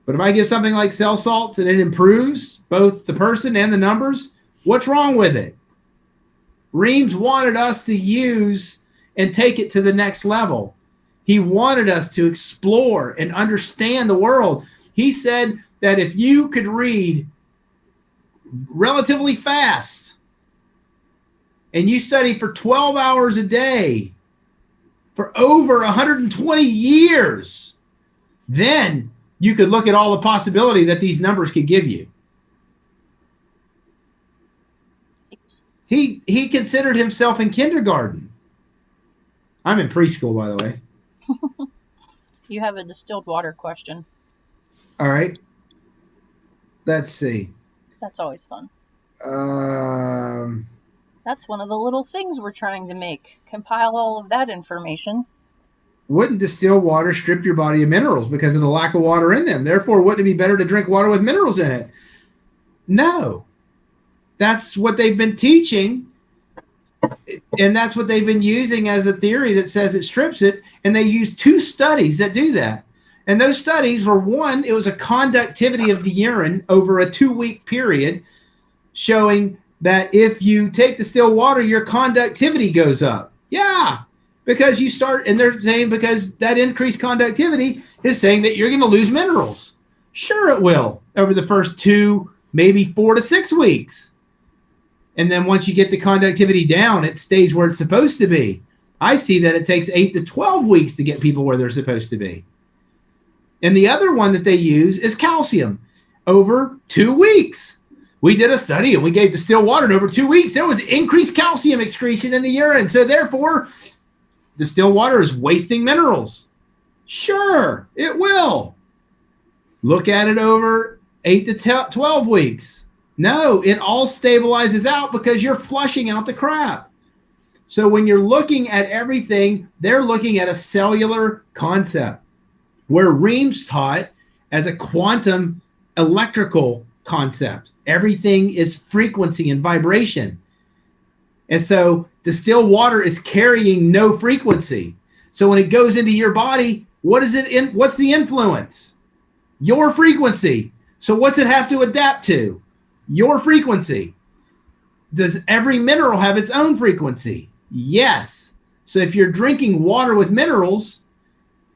But if I give something like cell salts and it improves both the person and the numbers, what's wrong with it? Reams wanted us to use and take it to the next level. He wanted us to explore and understand the world. He said that if you could read relatively fast and you study for 12 hours a day for over 120 years, then you could look at all the possibility that these numbers could give you. He considered himself in kindergarten. I'm in preschool, by the way. You have a distilled water question. All right. Let's see. That's always fun. Um, That's one of the little things we're trying to make. Compile all of that information. wouldn't distilled water strip your body of minerals because of the lack of water in them? Therefore, wouldn't it be better to drink water with minerals in it? No. That's what they've been teaching. And that's what they've been using as a theory that says it strips it. And they use 2 studies that do that. And those studies were, one, it was a conductivity of the urine over a 2-week period, showing that if you take distilled water, your conductivity goes up. Yeah, because you start, and they're saying because that increased conductivity is saying that you're going to lose minerals. Sure, it will over the first 2, maybe 4 to 6 weeks. And then once you get the conductivity down, it stays where it's supposed to be. I see that it takes 8 to 12 weeks to get people where they're supposed to be. And the other one that they use is calcium over 2 weeks. We did a study and we gave distilled water, and over 2 weeks, there was increased calcium excretion in the urine. So therefore, distilled water is wasting minerals. Sure, it will. Look at it over 8 to 12 weeks. No, it all stabilizes out because you're flushing out the crap. So when you're looking at everything, they're looking at a cellular concept, where Reams taught as a quantum electrical concept. Everything is frequency and vibration. And so distilled water is carrying no frequency. So when it goes into your body, what's the influence? Your frequency. So what's it have to adapt to? Your frequency. Does every mineral have its own frequency? Yes. So if you're drinking water with minerals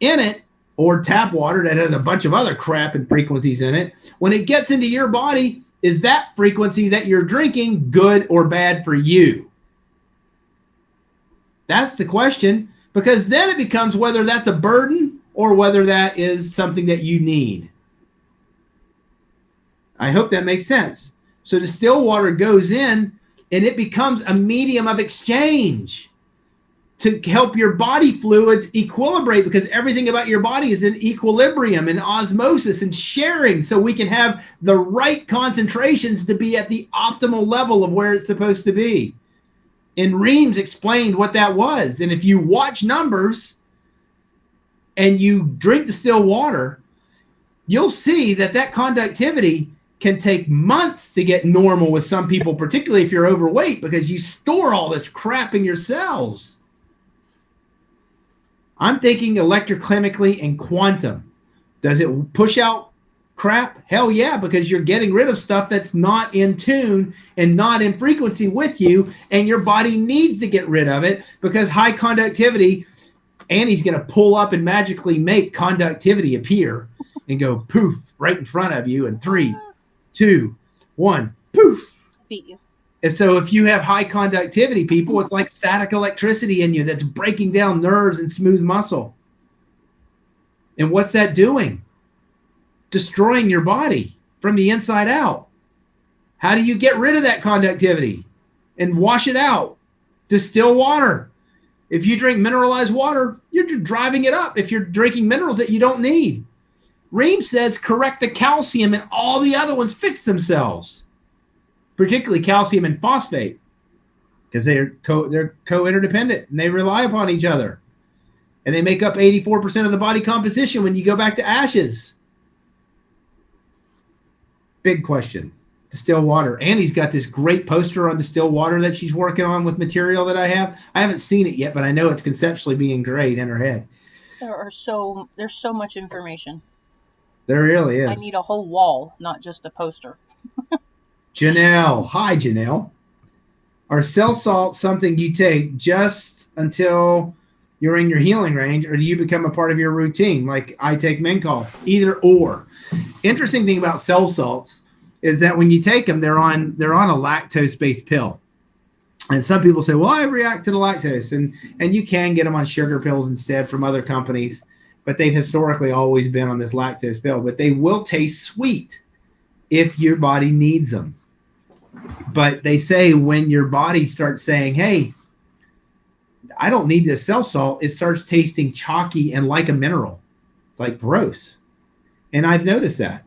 in it, or tap water that has a bunch of other crap and frequencies in it, when it gets into your body, is that frequency that you're drinking good or bad for you? That's the question, because then it becomes whether that's a burden or whether that is something that you need. I hope that makes sense. So distilled water goes in and it becomes a medium of exchange to help your body fluids equilibrate, because everything about your body is in equilibrium and osmosis and sharing, so we can have the right concentrations to be at the optimal level of where it's supposed to be. And Reams explained what that was. And if you watch numbers and you drink distilled water, you'll see that conductivity can take months to get normal with some people, particularly if you're overweight, because you store all this crap in your cells. I'm thinking electrochemically and quantum. Does it push out crap? Hell yeah, because you're getting rid of stuff that's not in tune and not in frequency with you, and your body needs to get rid of it, because high conductivity, Annie's going to pull up and magically make conductivity appear and go poof right in front of you in 3, 2, 1, poof. Beat you. And so if you have high conductivity, people, it's like static electricity in you that's breaking down nerves and smooth muscle. And what's that doing? Destroying your body from the inside out. How do you get rid of that conductivity and wash it out? Distill water. If you drink mineralized water, you're driving it up if you're drinking minerals that you don't need. Reams says correct the calcium, and all the other ones fix themselves, particularly calcium and phosphate, because they're co-interdependent and they rely upon each other. And they make up 84% of the body composition when you go back to ashes. Big question. Distilled water. Annie's got this great poster on distilled water that she's working on with material that I have. I haven't seen it yet, but I know it's conceptually being great in her head. There's so much information. There really is. I need a whole wall, not just a poster. Janelle. Hi, Janelle. Are cell salts something you take just until you're in your healing range, or do you become a part of your routine? Like I take Mencol, either or. Interesting thing about cell salts is that when you take them, they're on a lactose-based pill. And some people say, well, I react to the lactose. And you can get them on sugar pills instead from other companies. but they've historically always been on this lactose pill. But they will taste sweet if your body needs them. But they say when your body starts saying, hey, I don't need this cell salt, it starts tasting chalky and like a mineral. It's like gross. And I've noticed that.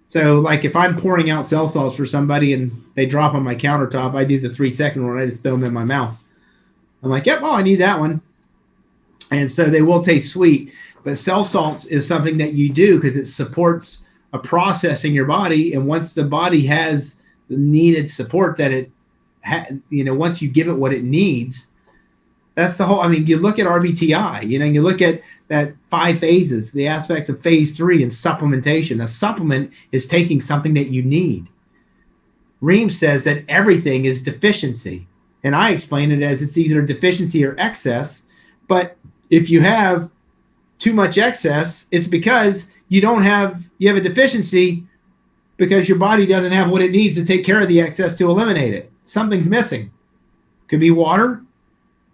So like if I'm pouring out cell salts for somebody and they drop on my countertop, I do the 3-second one. I just throw them in my mouth. I'm like, yep, oh, I need that one. And so they will taste sweet. But cell salts is something that you do because it supports a process in your body. And once the body has the needed support that it, once you give it what it needs, that's the whole, I mean, you look at RBTI, you look at that 5 phases, the aspects of phase 3 and supplementation. A supplement is taking something that you need. Ream says that everything is deficiency. And I explain it as it's either deficiency or excess. But if you have too much excess, it's because you have a deficiency because your body doesn't have what it needs to take care of the excess to eliminate it. Something's missing. Could be water.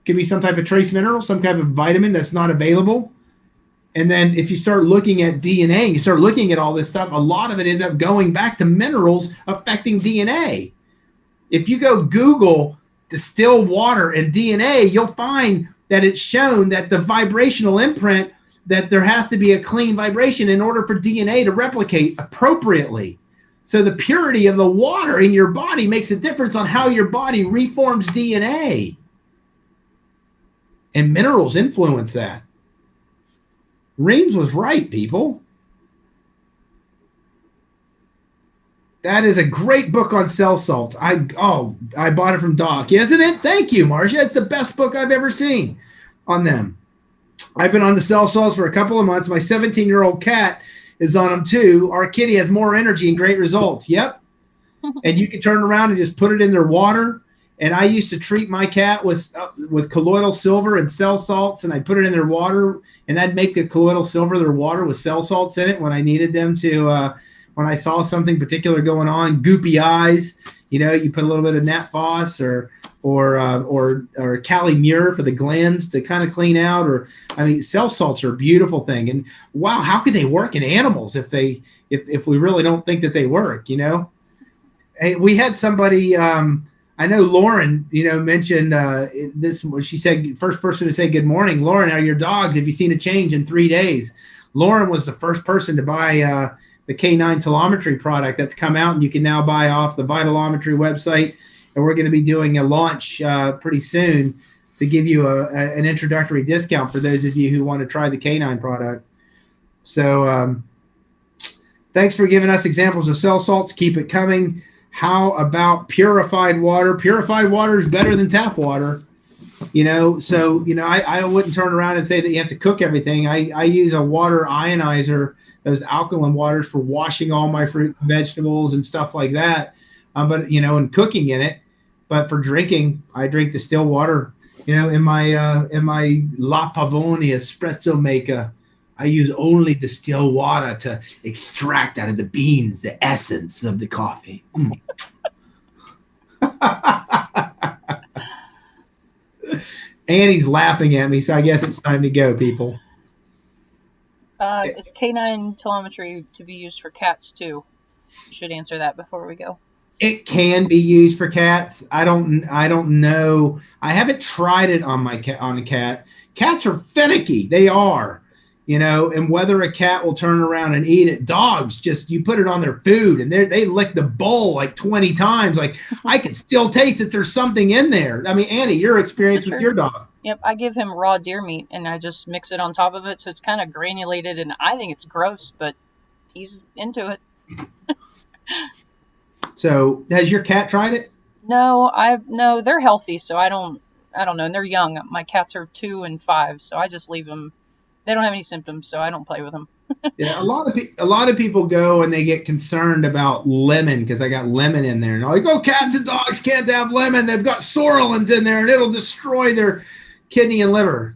Could be some type of trace mineral, some type of vitamin that's not available. And then if you start looking at DNA, you start looking at all this stuff, a lot of it ends up going back to minerals affecting DNA. If you go Google distilled water and DNA, you'll find that it's shown that the vibrational imprint, that there has to be a clean vibration in order for DNA to replicate appropriately. So the purity of the water in your body makes a difference on how your body reforms DNA. And minerals influence that. Reams was right, people. That is a great book on cell salts. I bought it from Doc, isn't it? Thank you, Marcia. It's the best book I've ever seen on them. I've been on the cell salts for a couple of months. My 17-year-old cat is on them too. Our kitty has more energy and great results. Yep. And you can turn around and just put it in their water. And I used to treat my cat with colloidal silver and cell salts, and I'd put it in their water, and I'd make the colloidal silver their water with cell salts in it when I needed them to, when I saw something particular going on, goopy eyes, you put a little bit of Nat Phos or Cali Mure for the glands to kind of clean out. Cell salts are a beautiful thing. And wow, how could they work in animals if we really don't think that they work, Hey, we had somebody, I know Lauren, mentioned this. She said, first person to say good morning. Lauren, are your dogs? Have you seen a change in 3 days? Lauren was the first person to buy the K9 telemetry product that's come out, and you can now buy off the Vitalometry website. And we're going to be doing a launch pretty soon to give you an introductory discount for those of you who want to try the K9 product. So thanks for giving us examples of cell salts. Keep it coming. How about purified water? Purified water is better than tap water, So, I wouldn't turn around and say that you have to cook everything. I use a water ionizer, those alkaline waters for washing all my fruit and vegetables and stuff like that. But, and cooking in it. But for drinking, I drink distilled water, in my La Pavone espresso maker. I use only distilled water to extract out of the beans the essence of the coffee. Annie's laughing at me, so I guess it's time to go, people. Is K9 telemetry to be used for cats too? Should answer that before we go. It can be used for cats. I don't know. I haven't tried it on a cat. Cats are finicky. They are. And whether a cat will turn around and eat it. Dogs, just you put it on their food and they lick the bowl like 20 times. Like, I can still taste that there's something in there. I mean, Annie, your experience with your dog. Yep, I give him raw deer meat and I just mix it on top of it, so it's kind of granulated, and I think it's gross, but he's into it. So, has your cat tried it? No, they're healthy, so I don't know, and they're young. My cats are 2 and 5, so I just leave them. They don't have any symptoms, so I don't play with them. Yeah, a lot of people go and they get concerned about lemon because I got lemon in there, and they're like, "Oh, cats and dogs can't have lemon. They've got sorolins in there, and it'll destroy their kidney and liver."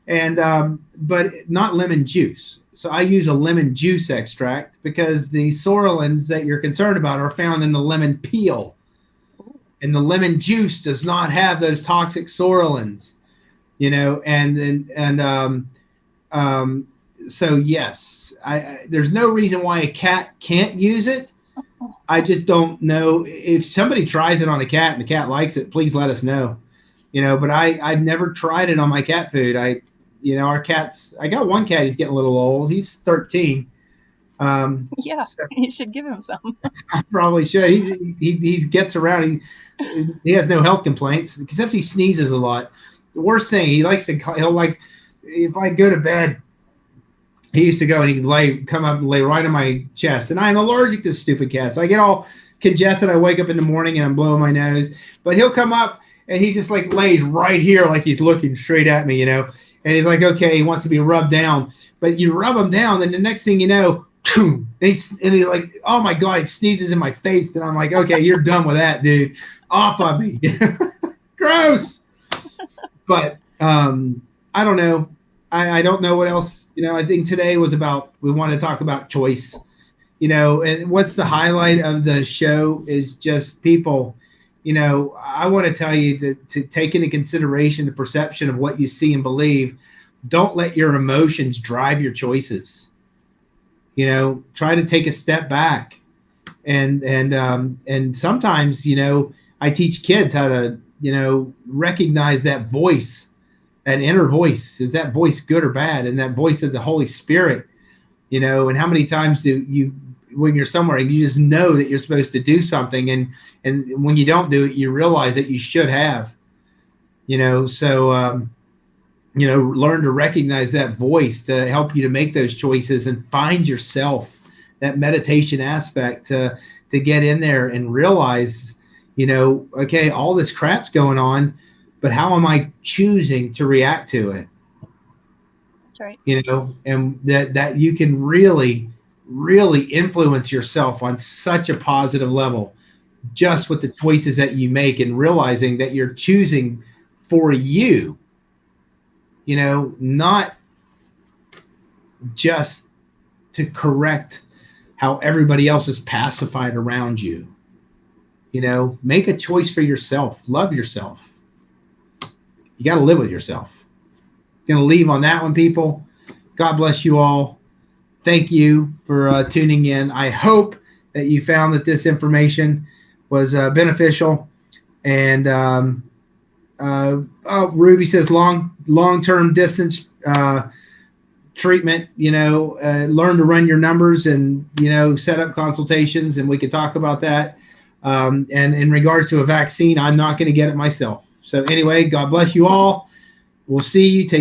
And but not lemon juice. So I use a lemon juice extract because the sorolins that you're concerned about are found in the lemon peel, and the lemon juice does not have those toxic sorolins. Um, so yes, there's no reason why a cat can't use it. I just don't know if somebody tries it on a cat and the cat likes it. Please let us know. But I've never tried it on my cat food. Our cats. I got one cat. He's getting a little old. He's 13. Yeah, So you should give him some. I probably should. He gets around. He has no health complaints except he sneezes a lot. The worst thing he likes to he'll like if I go to bed. He used to go and he'd come up and lay right on my chest. And I'm allergic to stupid cats. I get all congested. I wake up in the morning and I'm blowing my nose. But he'll come up and he just like lays right here like he's looking straight at me, And he's like, okay, he wants to be rubbed down. But you rub him down, and the next thing you know, and he's like, oh my God, he sneezes in my face. And I'm like, okay, you're done with that, dude. Off of me. Gross. But I don't know. I don't know what else. I think today was we want to talk about choice. And what's the highlight of the show is just people. I want to tell you to take into consideration the perception of what you see and believe. Don't let your emotions drive your choices. Try to take a step back. And sometimes, I teach kids how to, recognize that voice, an inner voice. Is that voice good or bad? And that voice is the Holy Spirit, and how many times do you, when you're somewhere and you just know that you're supposed to do something, and when you don't do it, you realize that you should have, so, learn to recognize that voice to help you to make those choices and find yourself, that meditation aspect to get in there and realize, okay, all this crap's going on, but how am I choosing to react to it? That's right. And that you can really, really influence yourself on such a positive level just with the choices that you make and realizing that you're choosing for you, not just to correct how everybody else is pacified around you. Make a choice for yourself. Love yourself. You got to live with yourself. Going to leave on that one, people. God bless you all. Thank you for tuning in. I hope that you found that this information was beneficial. And Ruby says long-term distance treatment. Learn to run your numbers and set up consultations, and we can talk about that. And in regards to a vaccine, I'm not going to get it myself. So anyway, God bless you all. We'll see you. Take